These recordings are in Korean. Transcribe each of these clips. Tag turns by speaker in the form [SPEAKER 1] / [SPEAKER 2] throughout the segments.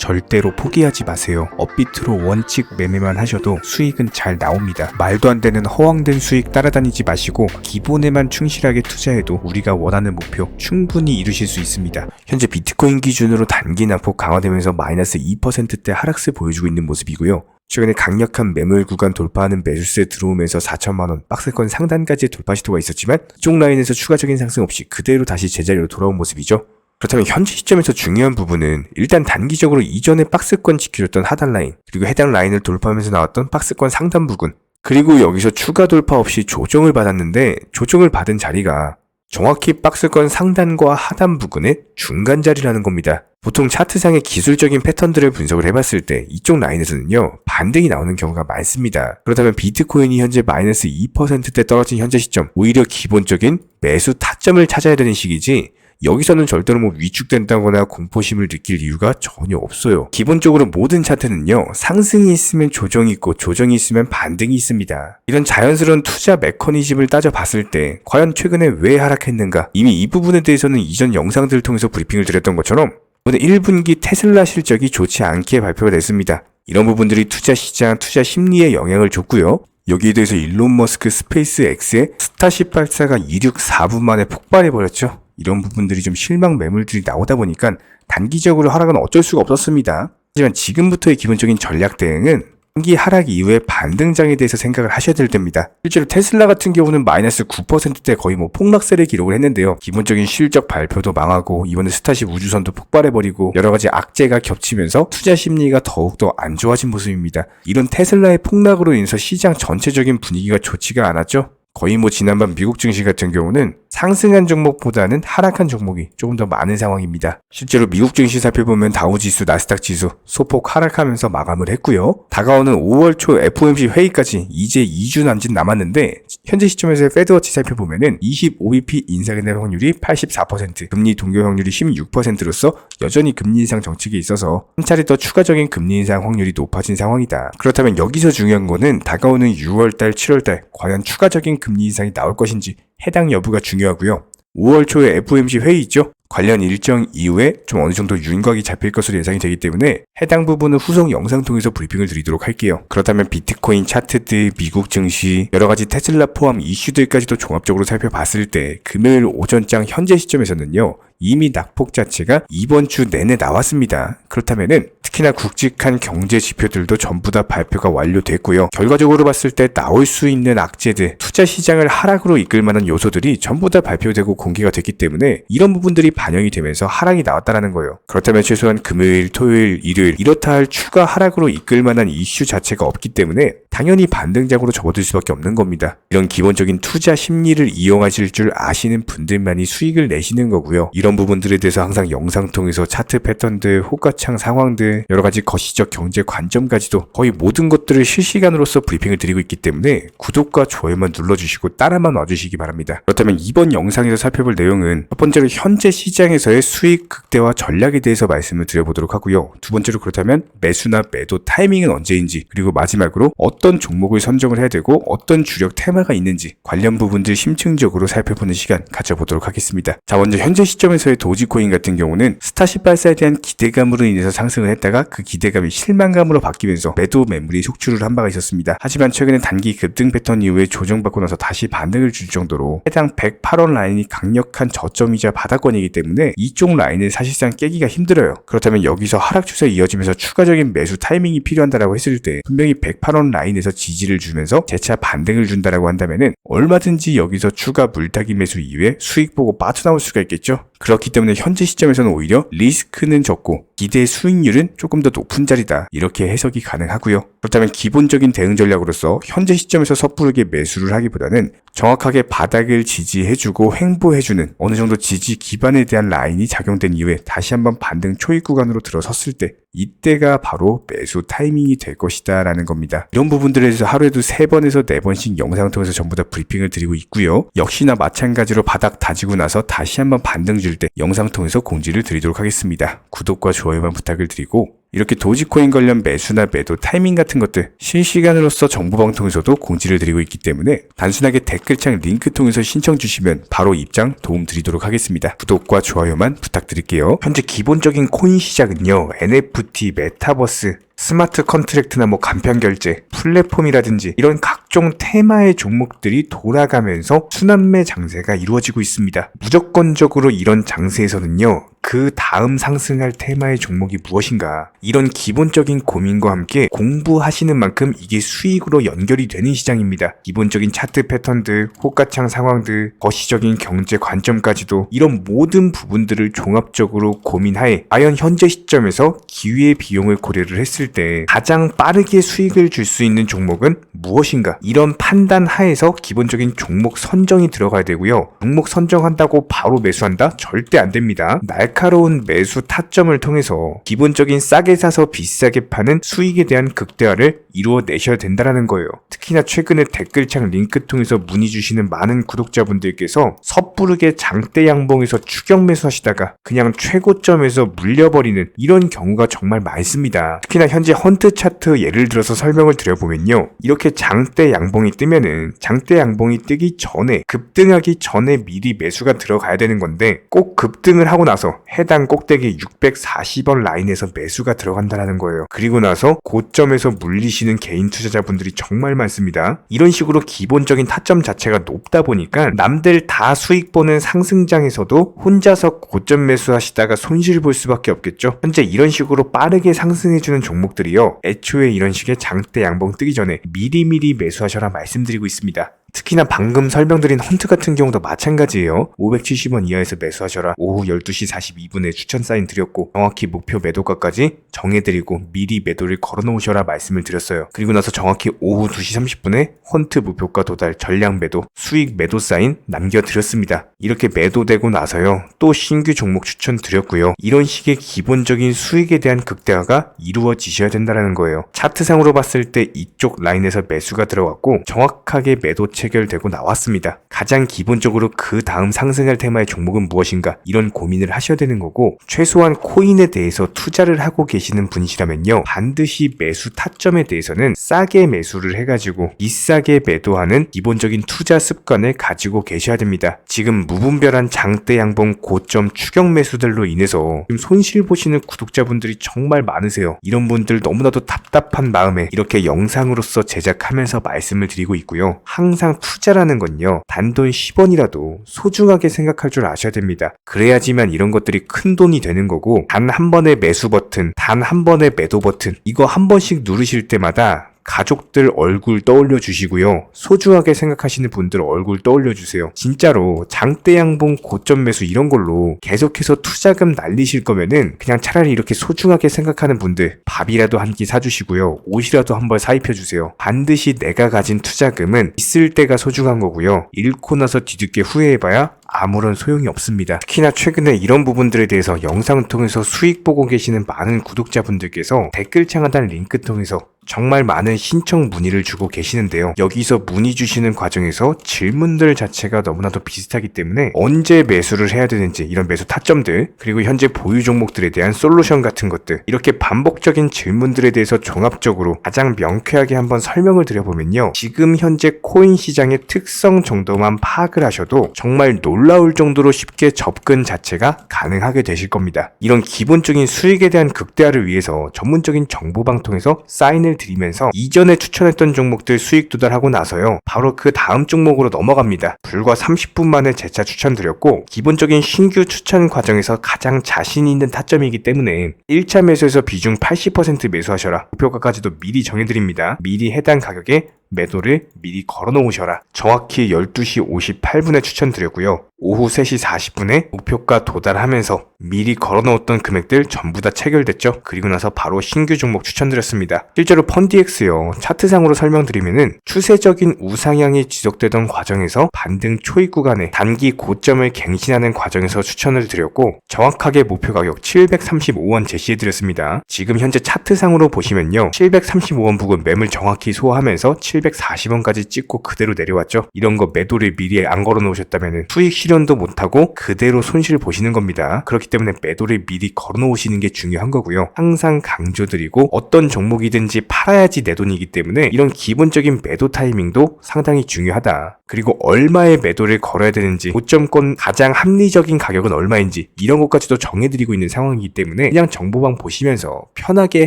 [SPEAKER 1] 절대로 포기하지 마세요. 업비트로 원칙 매매만 하셔도 수익은 잘 나옵니다. 말도 안 되는 허황된 수익 따라다니지 마시고 기본에만 충실하게 투자해도 우리가 원하는 목표 충분히 이루실 수 있습니다. 현재 비트코인 기준으로 단기 낙폭 강화되면서 마이너스 2%대 하락세 보여주고 있는 모습이고요. 최근에 강력한 매물 구간 돌파하는 매수세 들어오면서 4천만원 박스권 상단까지의 돌파 시도가 있었지만 이쪽 라인에서 추가적인 상승 없이 그대로 다시 제자리로 돌아온 모습이죠. 그렇다면 현재 시점에서 중요한 부분은 일단 단기적으로 이전에 박스권 지켜줬던 하단 라인, 그리고 해당 라인을 돌파하면서 나왔던 박스권 상단 부근, 그리고 여기서 추가 돌파 없이 조정을 받았는데 조정을 받은 자리가 정확히 박스권 상단과 하단 부근의 중간 자리라는 겁니다. 보통 차트상의 기술적인 패턴들을 분석을 해봤을 때 이쪽 라인에서는요 반등이 나오는 경우가 많습니다. 그렇다면 비트코인이 현재 마이너스 2%대 떨어진 현재 시점, 오히려 기본적인 매수 타점을 찾아야 되는 시기지 여기서는 절대로 위축된다거나 공포심을 느낄 이유가 전혀 없어요. 기본적으로 모든 차트는요 상승이 있으면 조정이 있고 조정이 있으면 반등이 있습니다. 이런 자연스러운 투자 메커니즘을 따져봤을 때 과연 최근에 왜 하락했는가, 이미 이 부분에 대해서는 이전 영상들을 통해서 브리핑을 드렸던 것처럼 오늘 1분기 테슬라 실적이 좋지 않게 발표가 됐습니다. 이런 부분들이 투자 시장, 투자 심리에 영향을 줬고요. 여기에 대해서 일론 머스크 스페이스X의 스타쉽 발사가 이륙 4분 만에 폭발해버렸죠. 이런 부분들이 좀 실망 매물들이 나오다 보니까 단기적으로 하락은 어쩔 수가 없었습니다. 하지만 지금부터의 기본적인 전략 대응은 단기 하락 이후의 반등장에 대해서 생각을 하셔야 될 때입니다. 실제로 테슬라 같은 경우는 마이너스 9%대 거의 폭락세를 기록을 했는데요. 기본적인 실적 발표도 망하고 이번에 스타쉽 우주선도 폭발해버리고 여러 가지 악재가 겹치면서 투자 심리가 더욱더 안 좋아진 모습입니다. 이런 테슬라의 폭락으로 인해서 시장 전체적인 분위기가 좋지가 않았죠. 거의 지난번 미국 증시 같은 경우는 상승한 종목보다는 하락한 종목이 조금 더 많은 상황입니다. 실제로 미국 증시 살펴보면 다우지수, 나스닥 지수 소폭 하락하면서 마감을 했고요. 다가오는 5월 초 FOMC 회의까지 이제 2주 남짓 남았는데 현재 시점에서의 패드워치 살펴보면은 25bp 인상에 대한 확률이 84%, 금리 동결 확률이 16%로서 여전히 금리 인상 정책에 있어서 한 차례 더 추가적인 금리 인상 확률이 높아진 상황이다. 그렇다면 여기서 중요한 거는 다가오는 6월달, 7월달 과연 추가적인 금리 인상이 나올 것인지 해당 여부가 중요하고요. 5월 초에 FOMC 회의 있죠? 관련 일정 이후에 좀 어느 정도 윤곽이 잡힐 것으로 예상이 되기 때문에 해당 부분은 후속 영상 통해서 브리핑을 드리도록 할게요. 그렇다면 비트코인 차트들, 미국 증시, 여러가지 테슬라 포함 이슈들까지도 종합적으로 살펴봤을 때 금요일 오전장 현재 시점에서는요 이미 낙폭 자체가 이번 주 내내 나왔습니다. 그렇다면은 특히나 굵직한 경제 지표들도 전부 다 발표가 완료됐고요. 결과적으로 봤을 때 나올 수 있는 악재들, 투자 시장을 하락으로 이끌 만한 요소들이 전부 다 발표되고 공개가 됐기 때문에 이런 부분들이 반영이 되면서 하락이 나왔다라는 거예요. 그렇다면 최소한 금요일, 토요일, 일요일 이렇다 할 추가 하락으로 이끌 만한 이슈 자체가 없기 때문에 당연히 반등장으로 접어들 수밖에 없는 겁니다. 이런 기본적인 투자 심리를 이용하실 줄 아시는 분들만이 수익을 내시는 거고요. 이런 부분들에 대해서 항상 영상 통해서 차트 패턴들, 호가창 상황들, 여러가지 거시적 경제 관점까지도 거의 모든 것들을 실시간으로서 브리핑을 드리고 있기 때문에 구독과 좋아요만 눌러주시고 따라만 와주시기 바랍니다. 그렇다면 이번 영상에서 살펴볼 내용은 첫 번째로 현재 시장에서의 수익 극대화 전략에 대해서 말씀을 드려보도록 하고요. 두 번째로 그렇다면 매수나 매도 타이밍은 언제인지, 그리고 마지막으로 어떤 종목을 선정을 해야 되고 어떤 주력 테마가 있는지 관련 부분들 심층적으로 살펴보는 시간 가져보도록 하겠습니다. 자, 먼저 현재 시점에서의 도지코인 같은 경우는 스타쉽 발사에 대한 기대감으로 인해서 상승을 했다가 그 기대감이 실망감으로 바뀌면서 매도 매물이 속출을 한 바가 있었습니다. 하지만 최근에 단기 급등 패턴 이후에 조정받고 나서 다시 반등을 줄 정도로 해당 108원 라인이 강력한 저점이자 바닥권이기 때문에 이쪽 라인을 사실상 깨기가 힘들어요. 그렇다면 여기서 하락 추세 이어지면서 추가적인 매수 타이밍이 필요한다라고 했을 때 분명히 108원 라인에서 지지를 주면서 재차 반등을 준다라고 한다면은 얼마든지 여기서 추가 물타기 매수 이후에 수익 보고 빠져나올 수가 있겠죠. 그렇기 때문에 현재 시점에서는 오히려 리스크는 적고 기대 수익률은 조금 더 높은 자리다, 이렇게 해석이 가능하고요. 그렇다면 기본적인 대응 전략으로서 현재 시점에서 섣부르게 매수를 하기보다는 정확하게 바닥을 지지해주고 횡보해주는 어느 정도 지지 기반에 대한 라인이 작용된 이후에 다시 한번 반등 초입 구간으로 들어섰을 때 이때가 바로 매수 타이밍이 될 것이다 라는 겁니다. 이런 부분들에 대해서 하루에도 3번에서 4번씩 영상을 통해서 전부 다 브리핑을 드리고 있고요. 역시나 마찬가지로 바닥 다지고 나서 다시 한번 반등 줄 때 영상 통해서 공지를 드리도록 하겠습니다. 구독과 좋아요만 부탁을 드리고 이렇게 도지코인 관련 매수나 매도 타이밍 같은 것들 실시간으로서 정보방통에서도 공지를 드리고 있기 때문에 단순하게 댓글창 링크 통해서 신청 주시면 바로 입장 도움 드리도록 하겠습니다. 구독과 좋아요만 부탁드릴게요. 현재 기본적인 코인 시장은요, NFT, 메타버스, 스마트 컨트랙트나 간편 결제, 플랫폼이라든지 이런 각종 테마의 종목들이 돌아가면서 순환매 장세가 이루어지고 있습니다. 무조건적으로 이런 장세에서는요, 그 다음 상승할 테마의 종목이 무엇인가, 이런 기본적인 고민과 함께 공부하시는 만큼 이게 수익으로 연결이 되는 시장입니다. 기본적인 차트 패턴들, 호가창 상황들, 거시적인 경제 관점까지도 이런 모든 부분들을 종합적으로 고민하에 과연 현재 시점에서 기회의 비용을 고려를 했을 때 가장 빠르게 수익을 줄 수 있는 종목은 무엇인가, 이런 판단 하에서 기본적인 종목 선정이 들어가야 되고요. 종목 선정한다고 바로 매수한다? 절대 안 됩니다. 날카로운 매수 타점을 통해서 기본적인 싸게 사서 비싸게 파는 수익에 대한 극대화를 이루어내셔야 된다는 거예요. 특히나 최근에 댓글창 링크 통해서 문의 주시는 많은 구독자분들께서 섣부르게 장대 양봉에서 추격 매수하시다가 그냥 최고점에서 물려버리는 이런 경우가 정말 많습니다. 특히나 현재 헌트 차트 예를 들어서 설명을 드려보면요, 이렇게 장대 양봉이 뜨면은 장대 양봉이 뜨기 전에, 급등하기 전에 미리 매수가 들어가야 되는 건데, 꼭 급등을 하고 나서 해당 꼭대기 640원 라인에서 매수가 들어간다는 거예요. 그리고 나서 고점에서 물리시는 개인 투자자분들이 정말 많습니다. 이런 식으로 기본적인 타점 자체가 높다 보니까 남들 다 수익 보는 상승장에서도 혼자서 고점 매수하시다가 손실 볼 수밖에 없겠죠. 현재 이런 식으로 빠르게 상승해주는 종목들이요, 애초에 이런 식의 장대 양봉 뜨기 전에 미리미리 매수하셔라 말씀드리고 있습니다. 특히나 방금 설명드린 헌트 같은 경우도 마찬가지예요. 570원 이하에서 매수하셔라. 오후 12시 42분에 추천 사인 드렸고 정확히 목표 매도가까지 정해드리고 미리 매도를 걸어놓으셔라 말씀을 드렸어요. 그리고 나서 정확히 오후 2시 30분에 헌트 목표가 도달 전량 매도, 수익 매도 사인 남겨드렸습니다. 이렇게 매도되고 나서요, 또 신규 종목 추천 드렸고요. 이런 식의 기본적인 수익에 대한 극대화가 이루어지셔야 된다는 거예요. 차트상으로 봤을 때 이쪽 라인에서 매수가 들어갔고 정확하게 매도 체결되고 나왔습니다. 가장 기본적으로 그 다음 상승할 테마의 종목은 무엇인가, 이런 고민을 하셔야 되는 거고, 최소한 코인에 대해서 투자를 하고 계시는 분이시라면요, 반드시 매수 타점에 대해서는 싸게 매수를 해가지고 비싸게 매도하는 기본적인 투자 습관을 가지고 계셔야 됩니다. 지금 무분별한 장대 양봉 고점 추격 매수들로 인해서 지금 손실 보시는 구독자분들이 정말 많으세요. 이런 분들 너무나도 답답한 마음에 이렇게 영상으로서 제작하면서 말씀을 드리고 있고요. 항상 투자라는 건요, 단돈 10원이라도 소중하게 생각할 줄 아셔야 됩니다. 그래야지만 이런 것들이 큰 돈이 되는 거고, 단 한 번의 매수 버튼, 단 한 번의 매도 버튼, 이거 한 번씩 누르실 때마다 가족들 얼굴 떠올려 주시고요, 소중하게 생각하시는 분들 얼굴 떠올려 주세요. 진짜로 장대 양봉 고점 매수 이런 걸로 계속해서 투자금 날리실 거면은 그냥 차라리 이렇게 소중하게 생각하는 분들 밥이라도 한 끼 사주시고요, 옷이라도 한 벌 사입혀 주세요. 반드시 내가 가진 투자금은 있을 때가 소중한 거고요, 잃고 나서 뒤늦게 후회해봐야 아무런 소용이 없습니다. 특히나 최근에 이런 부분들에 대해서 영상을 통해서 수익 보고 계시는 많은 구독자분들께서 댓글창 하단 링크 통해서 정말 많은 신청 문의를 주고 계시는데요. 여기서 문의 주시는 과정에서 질문들 자체가 너무나도 비슷하기 때문에 언제 매수를 해야 되는지, 이런 매수 타점들, 그리고 현재 보유 종목들에 대한 솔루션 같은 것들, 이렇게 반복적인 질문들에 대해서 종합적으로 가장 명쾌하게 한번 설명을 드려보면요, 지금 현재 코인 시장의 특성 정도만 파악을 하셔도 정말 놀라울 정도로 쉽게 접근 자체가 가능하게 되실 겁니다. 이런 기본적인 수익에 대한 극대화를 위해서 전문적인 정보방통에서 사인을 드리면서 이전에 추천했던 종목들 수익 도달하고 나서요, 바로 그 다음 종목으로 넘어갑니다. 불과 30분 만에 재차 추천드렸고, 기본적인 신규 추천 과정에서 가장 자신 있는 타점이기 때문에 1차 매수에서 비중 80% 매수하셔라, 목표가까지도 미리 정해드립니다. 미리 해당 가격에 매도를 미리 걸어놓으셔라. 정확히 12시 58분에 추천드렸고요. 오후 3시 40분에 목표가 도달하면서 미리 걸어놓았던 금액들 전부 다 체결됐죠. 그리고 나서 바로 신규 종목 추천드렸습니다. 실제로 펀디엑스요, 차트상으로 설명드리면은 추세적인 우상향이 지속되던 과정에서 반등 초입 구간에 단기 고점을 갱신하는 과정에서 추천을 드렸고, 정확하게 목표 가격 735원 제시해드렸습니다. 지금 현재 차트상으로 보시면요, 735원 부근 매물 정확히 소화하면서 1740원까지 찍고 그대로 내려왔죠. 이런 거 매도를 미리 안 걸어 놓으셨다면 수익 실현도 못하고 그대로 손실 보시는 겁니다. 그렇기 때문에 매도를 미리 걸어 놓으시는 게 중요한 거고요. 항상 강조드리고 어떤 종목이든지 팔아야지 내 돈이기 때문에 이런 기본적인 매도 타이밍도 상당히 중요하다. 그리고 얼마의 매도를 걸어야 되는지, 고점권 가장 합리적인 가격은 얼마인지 이런 것까지도 정해드리고 있는 상황이기 때문에 그냥 정보방 보시면서 편하게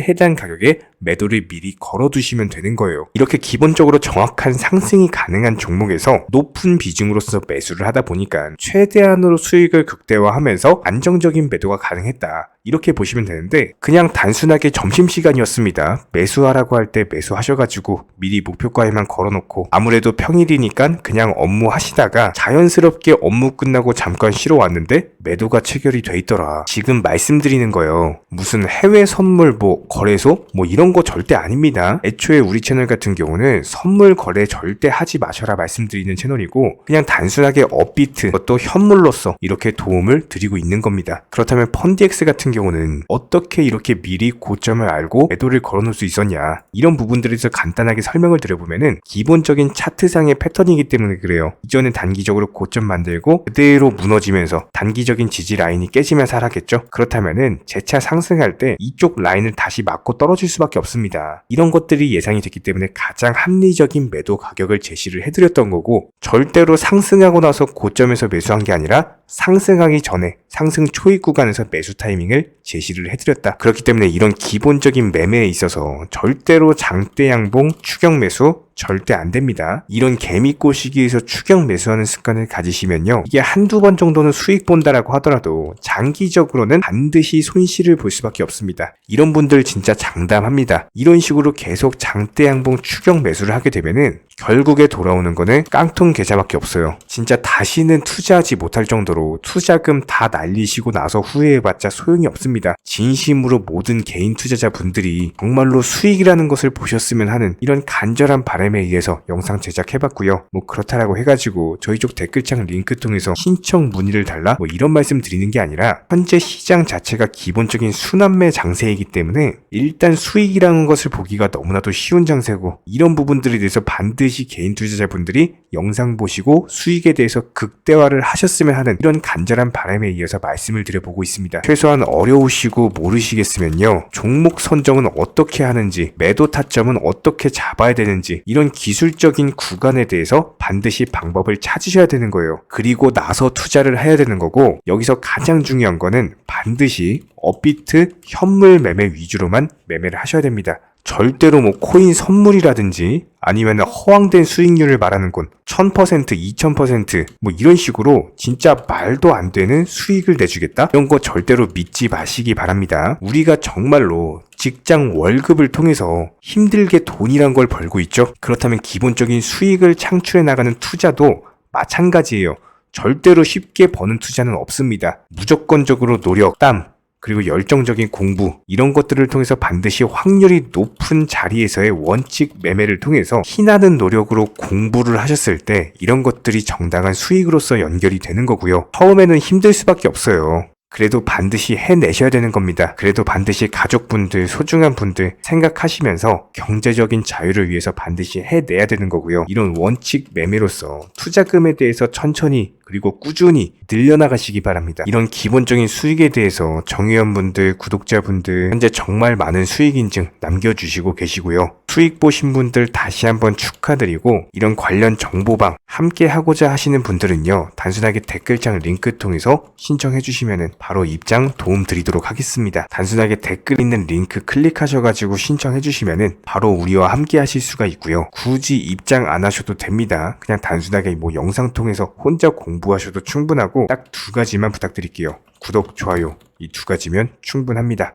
[SPEAKER 1] 해당 가격에 매도를 미리 걸어두시면 되는 거예요. 이렇게 기본적으로 정확한 상승이 가능한 종목에서 높은 비중으로서 매수를 하다 보니까 최대한으로 수익을 극대화하면서 안정적인 매도가 가능했다. 이렇게 보시면 되는데 그냥 단순하게 점심시간이었습니다. 매수하라고 할 때 매수하셔가지고 미리 목표가에만 걸어놓고 아무래도 평일이니까 그냥 업무 하시다가 자연스럽게 업무 끝나고 잠깐 쉬러 왔는데 매도가 체결이 돼 있더라. 지금 말씀드리는 거예요. 무슨 해외 선물 거래소 이런 거 절대 아닙니다. 애초에 우리 채널 같은 경우는 선물 거래 절대 하지 마셔라 말씀드리는 채널이고 그냥 단순하게 업비트 또 현물로서 이렇게 도움을 드리고 있는 겁니다. 그렇다면 펀디엑스 같은 경우는 어떻게 이렇게 미리 고점을 알고 매도를 걸어놓을 수 있었냐, 이런 부분들에 대해서 간단하게 설명을 드려보면은 기본적인 차트상의 패턴이기 때문에 그래요. 이전엔 단기적으로 고점 만들고 그대로 무너지면서 단기적인 지지 라인이 깨지면서 하락했죠. 그렇다면은 재차 상승할 때 이쪽 라인을 다시 맞고 떨어질 수밖에 없습니다. 이런 것들이 예상이 됐기 때문에 가장 합리적인 매도 가격을 제시를 해드렸던 거고, 절대로 상승하고 나서 고점에서 매수한 게 아니라 상승하기 전에 상승 초입 구간에서 매수 타이밍을 제시를 해드렸다. 그렇기 때문에 이런 기본적인 매매에 있어서 절대로 장대 양봉 추격 매수 절대 안 됩니다. 이런 개미꽃 시기에서 추격 매수하는 습관을 가지시면요, 이게 한두 번 정도는 수익 본다라고 하더라도 장기적으로는 반드시 손실을 볼 수밖에 없습니다. 이런 분들 진짜 장담합니다. 이런 식으로 계속 장대 양봉 추격 매수를 하게 되면은 결국에 돌아오는 거는 깡통 계좌밖에 없어요. 진짜 다시는 투자하지 못할 정도로 투자금 다 날리시고 나서 후회해봤자 소용이 없습니다. 진심으로 모든 개인 투자자분들이 정말로 수익이라는 것을 보셨으면 하는 이런 간절한 바람에 의해서 영상 제작해봤고요. 그렇다라고 해가지고 저희 쪽 댓글창 링크 통해서 신청 문의를 달라 이런 말씀 드리는 게 아니라 현재 시장 자체가 기본적인 순환매 장세이기 때문에 일단 수익이라는 것을 보기가 너무나도 쉬운 장세고, 이런 부분들에 대해서 반드시 개인 투자자분들이 영상 보시고 수익에 대해서 극대화를 하셨으면 하는 이런 간절한 바람에 의해서 말씀을 드려보고 있습니다. 최소한 어려우시고 모르시겠으면요, 종목 선정은 어떻게 하는지, 매도 타점은 어떻게 잡아야 되는지 이런 기술적인 구간에 대해서 반드시 방법을 찾으셔야 되는 거예요. 그리고 나서 투자를 해야 되는 거고, 여기서 가장 중요한 거는 반드시 업비트 현물 매매 위주로만 매매를 하셔야 됩니다. 절대로 코인 선물이라든지 아니면 허황된 수익률을 말하는 건 1000%, 2000% 이런 식으로 진짜 말도 안 되는 수익을 내주겠다? 이런 거 절대로 믿지 마시기 바랍니다. 우리가 정말로 직장 월급을 통해서 힘들게 돈이란 걸 벌고 있죠. 그렇다면 기본적인 수익을 창출해 나가는 투자도 마찬가지예요. 절대로 쉽게 버는 투자는 없습니다. 무조건적으로 노력, 땀, 그리고 열정적인 공부, 이런 것들을 통해서 반드시 확률이 높은 자리에서의 원칙 매매를 통해서 희나는 노력으로 공부를 하셨을 때 이런 것들이 정당한 수익으로서 연결이 되는 거고요. 처음에는 힘들 수밖에 없어요. 그래도 반드시 해내셔야 되는 겁니다. 그래도 반드시 가족분들, 소중한 분들 생각하시면서 경제적인 자유를 위해서 반드시 해내야 되는 거고요. 이런 원칙 매매로서 투자금에 대해서 천천히 그리고 꾸준히 늘려나가시기 바랍니다. 이런 기본적인 수익에 대해서 정의원분들, 구독자분들 현재 정말 많은 수익 인증 남겨주시고 계시고요. 수익 보신 분들 다시 한번 축하드리고, 이런 관련 정보방 함께 하고자 하시는 분들은요, 단순하게 댓글창 링크 통해서 신청해 주시면 바로 입장 도움 드리도록 하겠습니다. 단순하게 댓글 있는 링크 클릭하셔가지고 신청해 주시면 바로 우리와 함께 하실 수가 있고요. 굳이 입장 안 하셔도 됩니다. 그냥 단순하게 영상 통해서 혼자 공부하셔도 충분하고 딱 두 가지만 부탁드릴게요. 구독, 좋아요, 이 두 가지면 충분합니다.